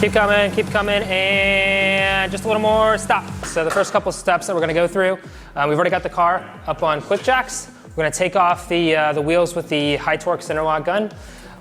Keep coming, and just a little more, stop. So the first couple steps that we're gonna go through, we've already got the car up on quick jacks. We're gonna take off the wheels with the HyTorc center lock gun,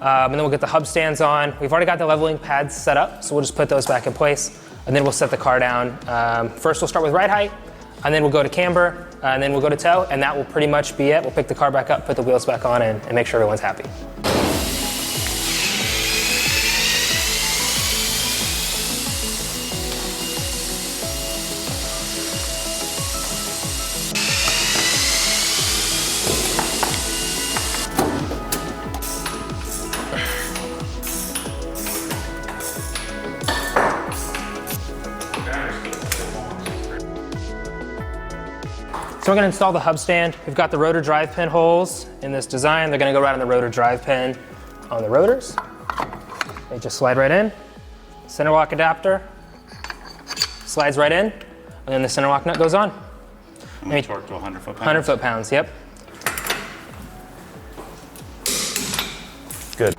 and then we'll get the hub stands on. We've already got the leveling pads set up, so we'll just put those back in place, and then we'll set the car down. First we'll start with ride height, and then we'll go to camber, and then we'll go to tow, and that will pretty much be it. We'll pick the car back up, put the wheels back on, and make sure everyone's happy. So we're gonna install the hub stand. We've got the rotor drive pin holes in this design. They're gonna go right on the rotor drive pin on the rotors. They just slide right in. Center lock adapter slides right in, and then the center lock nut goes on. Maybe torque to 100 foot-pounds. 100 foot-pounds, yep. Good.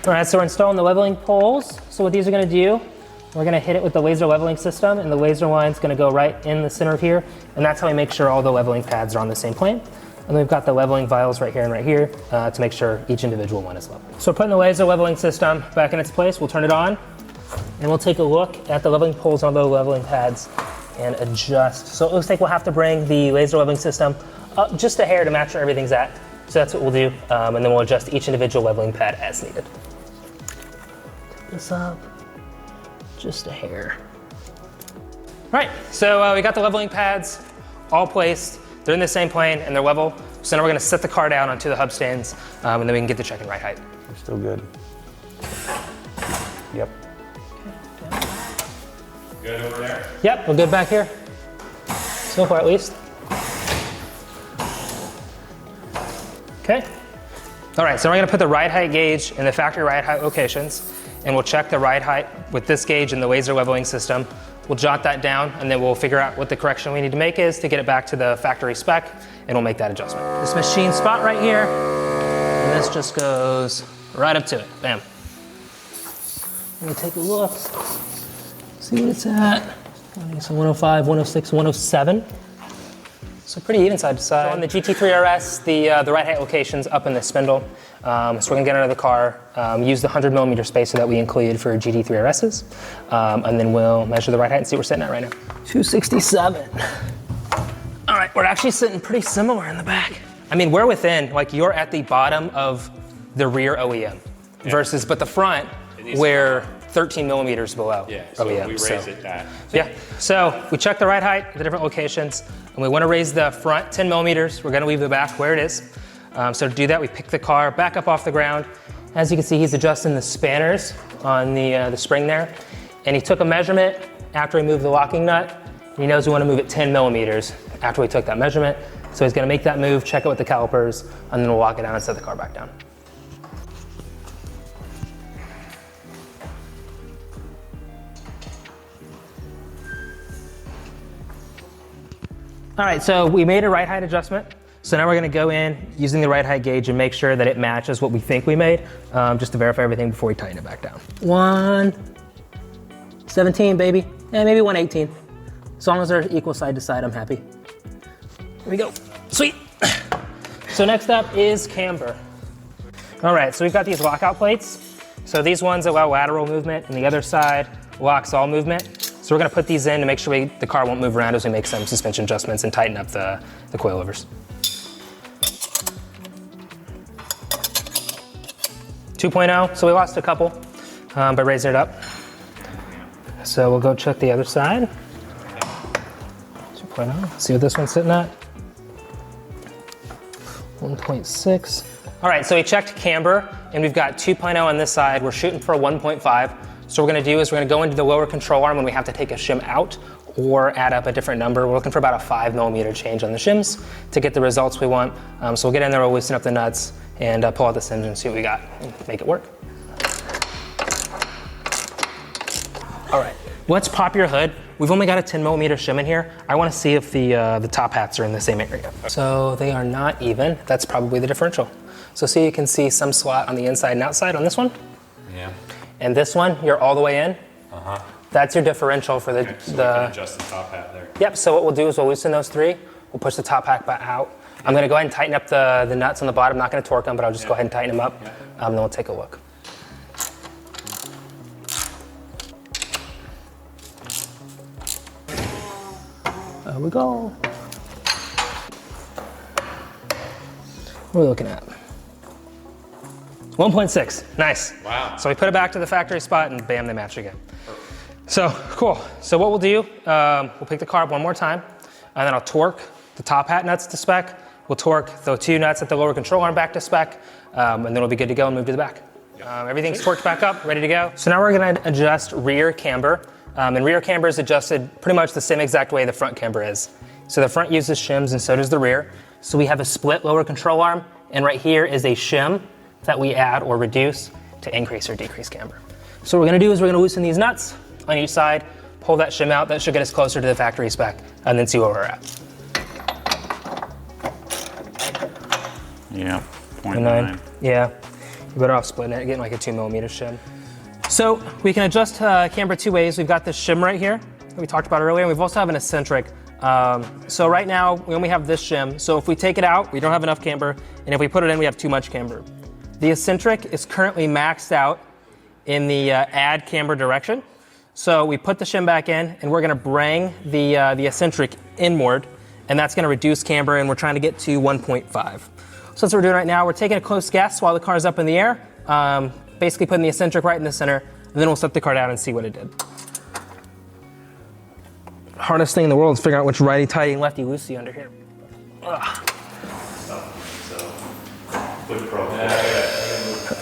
All right, so we're installing the leveling poles. So what these are gonna do, we're gonna hit it with the laser leveling system, and the laser line's gonna go right in the center of here, and that's how we make sure all the leveling pads are on the same plane. And we've got the leveling vials right here and right here to make sure each individual one is level. So we're putting the laser leveling system back in its place. We'll turn it on, and we'll take a look at the leveling poles on the leveling pads and adjust. So it looks like we'll have to bring the laser leveling system up just a hair to match where everything's at. So that's what we'll do, and then we'll adjust each individual leveling pad as needed. Take this up. Just a hair. All right, so we got the leveling pads all placed. They're in the same plane and they're level. So now we're gonna set the car down onto the hub stands, and then we can get the check and ride height. We're still good. Yep. Good over there? Yep, we're good back here. So far at least. Okay. All right, so we're gonna put the ride height gauge in the factory ride height locations, and we'll check the ride height with this gauge and the laser leveling system. We'll jot that down, and then we'll figure out what the correction we need to make is to get it back to the factory spec, and we'll make that adjustment. This machine spot right here, and this just goes right up to it, bam. Let me take a look, see what it's at. So 105, 106, 107. So pretty even side to side. So on the GT3RS, the ride height location's up in the spindle. So we're gonna get out of the car, use the 100mm spacer that we included for GT3RSs, and then we'll measure the ride height and see what we're sitting at right now. 267. All right, we're actually sitting pretty similar in the back. I mean, we're within, like you're at the bottom of the rear OEM versus, but the front, we're 13mm below so OEM. we raise it that. Yeah, so we check the ride height at the different locations, and we wanna raise the front 10mm. We're gonna leave the back where it is. So to do that, we pick the car back up off the ground. As you can see, he's adjusting the spanners on the spring there. And he took a measurement after he moved the locking nut. And he knows we want to move it 10mm after we took that measurement. So he's going to make that move, check it with the calipers, and then we'll lock it down and set the car back down. All right, so we made a ride height adjustment. So now we're gonna go in using the ride height gauge and make sure that it matches what we think we made, just to verify everything before we tighten it back down. 117, baby. Yeah, maybe 118. As long as they're equal side to side, I'm happy. Here we go, sweet. So next up is camber. All right, so we've got these lockout plates. So these ones allow lateral movement, and the other side locks all movement. So we're gonna put these in to make sure the car won't move around as we make some suspension adjustments and tighten up the coilovers. 2.0, so we lost a couple by raising it up. So we'll go check the other side. 2.0, see what this one's sitting at. 1.6. All right, so we checked camber, and we've got 2.0 on this side. We're shooting for a 1.5. So what we're gonna do is we're gonna go into the lower control arm when we have to take a shim out or add up a different number. We're looking for about a 5mm change on the shims to get the results we want. So we'll get in there, we'll loosen up the nuts, and pull out the shims and see what we got and make it work. All right, let's pop your hood. We've only got a 10mm shim in here. I wanna see if the top hats are in the same area. So they are not even. That's probably the differential. So see, you can see some slot on the inside and outside on this one. Yeah. And this one, you're all the way in. Uh-huh. That's your differential for the... Okay, so we can adjust the top hat there. Yep, so what we'll do is we'll loosen those three. We'll push the top hat back out. I'm gonna go ahead and tighten up the nuts on the bottom. I'm not gonna torque them, but I'll just go ahead and tighten them up. Then we'll take a look. There we go. What are we looking at? 1.6, nice. Wow. So we put it back to the factory spot and bam, they match again. So, cool. So what we'll do, we'll pick the carb one more time, and then I'll torque the top hat nuts to spec. We'll torque the two nuts at the lower control arm back to spec, and then we'll be good to go and move to the back. Everything's torqued back up, ready to go. So now we're gonna adjust rear camber. And rear camber is adjusted pretty much the same exact way the front camber is. So the front uses shims and so does the rear. So we have a split lower control arm, and right here is a shim that we add or reduce to increase or decrease camber. So what we're gonna do is we're gonna loosen these nuts on each side, pull that shim out. That should get us closer to the factory spec, and then see where we're at. Yeah, 0.9. Yeah, you're better off splitting it, getting like a 2mm shim. So we can adjust camber two ways. We've got this shim right here that we talked about earlier, and we've also have an eccentric. So right now we only have this shim. So if we take it out, we don't have enough camber, and if we put it in, we have too much camber. The eccentric is currently maxed out in the add camber direction. So we put the shim back in, and we're gonna bring the eccentric inward, and that's gonna reduce camber, and we're trying to get to 1.5. So that's what we're doing right now. We're taking a close guess while the car's up in the air, basically putting the eccentric right in the center, and then we'll set the car down and see what it did. Hardest thing in the world is figuring out which righty-tighty and lefty-loosey under here. Ugh.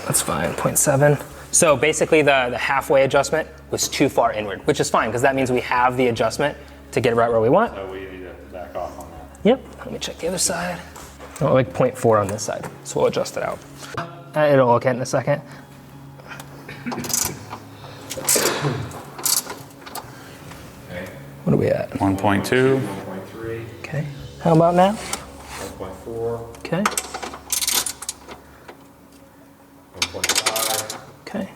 That's fine, 0.7. So basically the halfway adjustment was too far inward, which is fine, because that means we have the adjustment to get it right where we want. So we need to back off on that. Yep, let me check the other side. Oh, like 0.4 on this side, so we'll adjust it out. It'll look at it in a second. What are we at? 1.2. 1.3, Okay, how about now? 1.4, Okay, 1.5. okay.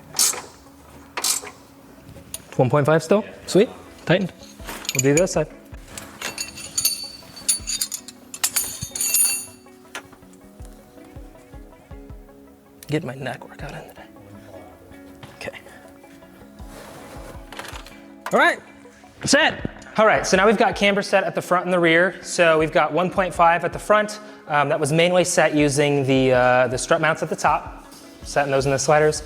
1.5 still? Sweet, tightened. We'll do this side. Get my neck workout in today. Okay. All right, set. All right, so now we've got camber set at the front and the rear. So we've got 1.5 at the front. That was mainly set using the strut mounts at the top, setting those in the sliders.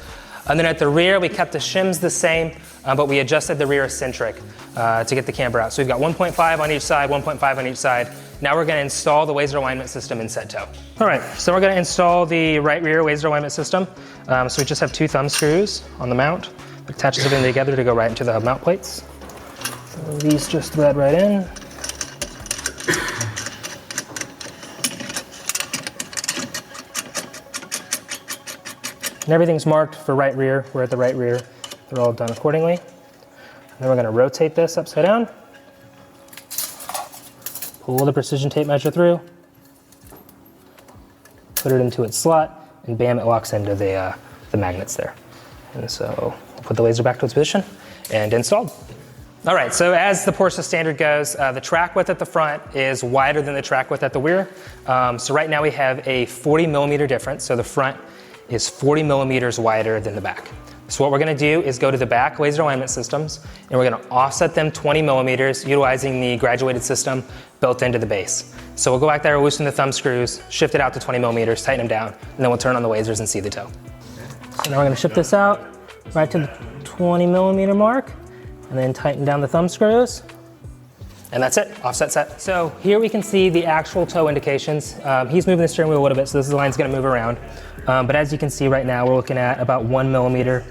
And then at the rear, we kept the shims the same, but we adjusted the rear eccentric to get the camber out. So we've got 1.5 on each side, 1.5 on each side. Now we're gonna install the Wazer alignment system in set toe. All right, so we're gonna install the right rear Wazer alignment system. So we just have 2 thumb screws on the mount that attaches everything together to go right into the hub mount plates. So these just thread right in. And everything's marked for right rear. We're at the right rear. They're all done accordingly. And then we're gonna rotate this upside down. Pull the precision tape measure through. Put it into its slot, and bam, it locks into the magnets there. And so we'll put the laser back to its position and installed. All right, so as the Porsche standard goes, the track width at the front is wider than the track width at the rear. So right now we have a 40mm difference. So the front is 40mm wider than the back. So what we're gonna do is go to the back laser alignment systems, and we're gonna offset them 20mm utilizing the graduated system built into the base. So we'll go back there, loosen the thumb screws, shift it out to 20mm, tighten them down, and then we'll turn on the lasers and see the toe. So now we're gonna shift this out right to the 20mm mark, and then tighten down the thumb screws. And that's it, offset set. So here we can see the actual toe indications. He's moving the steering wheel a little bit, so this line's gonna move around. But as you can see right now, we're looking at about 1mm,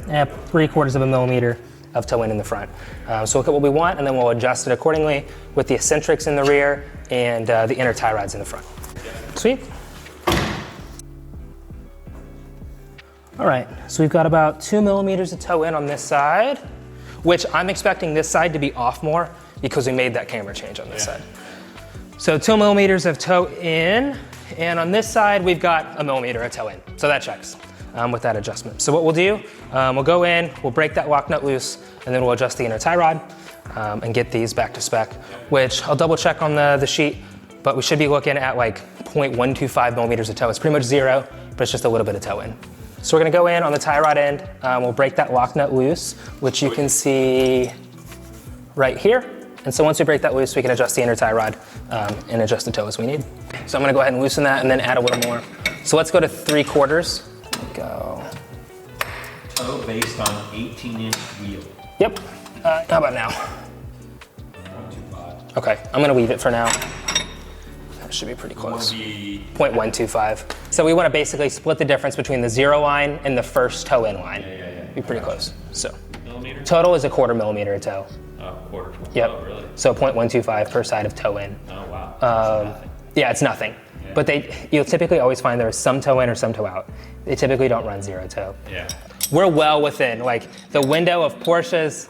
3/4 of a millimeter of toe in the front. So look at what we want, and then we'll adjust it accordingly with the eccentrics in the rear and the inner tie rods in the front. Sweet. All right, so we've got about 2mm of toe in on this side, which I'm expecting this side to be off more because we made that camber change on this side. So 2mm of toe in, And on this side, we've got 1 millimeter of toe in. So that checks with that adjustment. So what we'll do, we'll go in, we'll break that lock nut loose, and then we'll adjust the inner tie rod and get these back to spec, which I'll double check on the sheet, but we should be looking at like 0.125 millimeters of toe. It's pretty much 0, but it's just a little bit of toe in. So we're gonna go in on the tie rod end, we'll break that lock nut loose, which you can see right here. And so once we break that loose, we can adjust the inner tie rod and adjust the toe as we need. So I'm gonna go ahead and loosen that and then add a little more. So let's go to 3/4. Go. Toe based on 18-inch wheel. Yep. How about now? 125. Okay, I'm gonna leave it for now. That should be pretty close. 0.125. So we wanna basically split the difference between the 0 line and the first toe in line. Yeah. Be pretty close. So Millimeter? total is 1/4 millimeter of toe. Quarter. Yep. Oh, really? So 0.125 per side of toe in. Oh, wow. Yeah, it's nothing. Yeah. But you'll typically always find there is some toe in or some toe out. They typically don't run 0 toe. Yeah. We're well within, like the window of Porsche's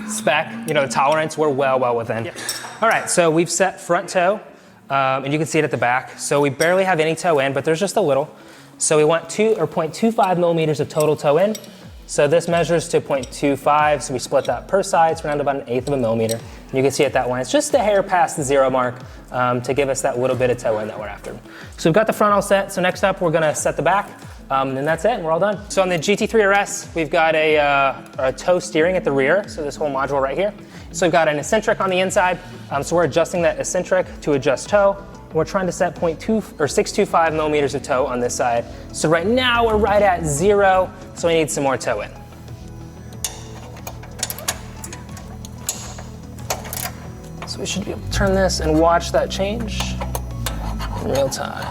spec, you know, the tolerance, we're well within. Yeah. All right, so we've set front toe, and you can see it at the back. So we barely have any toe in, but there's just a little. So we want 0.25 millimeters of total toe in. So this measures to 0.25, so we split that per side, so around about 1/8 of a millimeter. And you can see at that line, it's just a hair past the 0 mark to give us that little bit of toe in that we're after. So we've got the front all set, so next up we're gonna set the back, and then that's it, and we're all done. So on the GT3RS, we've got a toe steering at the rear, so this whole module right here. So we've got an eccentric on the inside, so we're adjusting that eccentric to adjust toe. We're trying to set 625 millimeters of toe on this side. So right now we're right at 0, so we need some more toe in. So we should be able to turn this and watch that change in real time.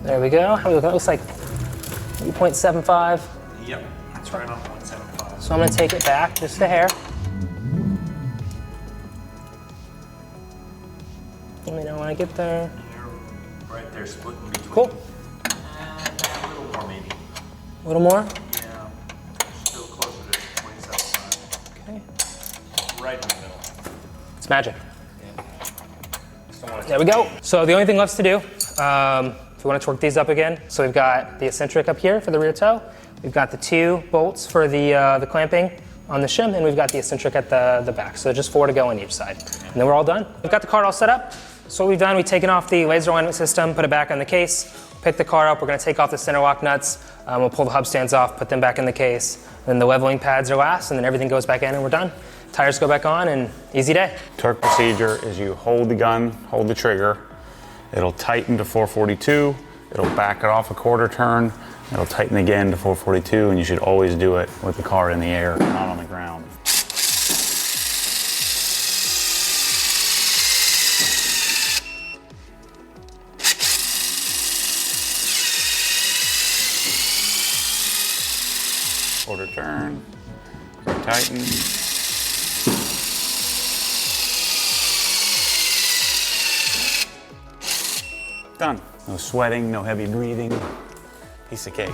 There we go. How many? That looks like 0.75. Yep. That's right on 0.75. So I'm gonna take it back just a hair. Let me know when I get there. You're right there, splitting between. Cool. A little more, maybe. A little more? Yeah. Still closer to 0.75. Okay. Right in the middle. It's magic. There we go. So the only thing left to do, if we want to torque these up again, so we've got the eccentric up here for the rear toe. We've got the 2 bolts for the clamping on the shim, and we've got the eccentric at the back. So just 4 to go on each side. And then we're all done. We've got the car all set up. So what we've done, we've taken off the laser alignment system, put it back on the case, pick the car up. We're gonna take off the center lock nuts. We'll pull the hub stands off, put them back in the case. Then the leveling pads are last, and then everything goes back in and we're done. Tires go back on and easy day. Torque procedure is you hold the gun, hold the trigger. It'll tighten to 442. It'll back it off a 1/4 turn. It'll tighten again to 442, and you should always do it with the car in the air, not on the ground. Quarter turn, tighten. Done. No sweating, no heavy breathing. Piece of cake.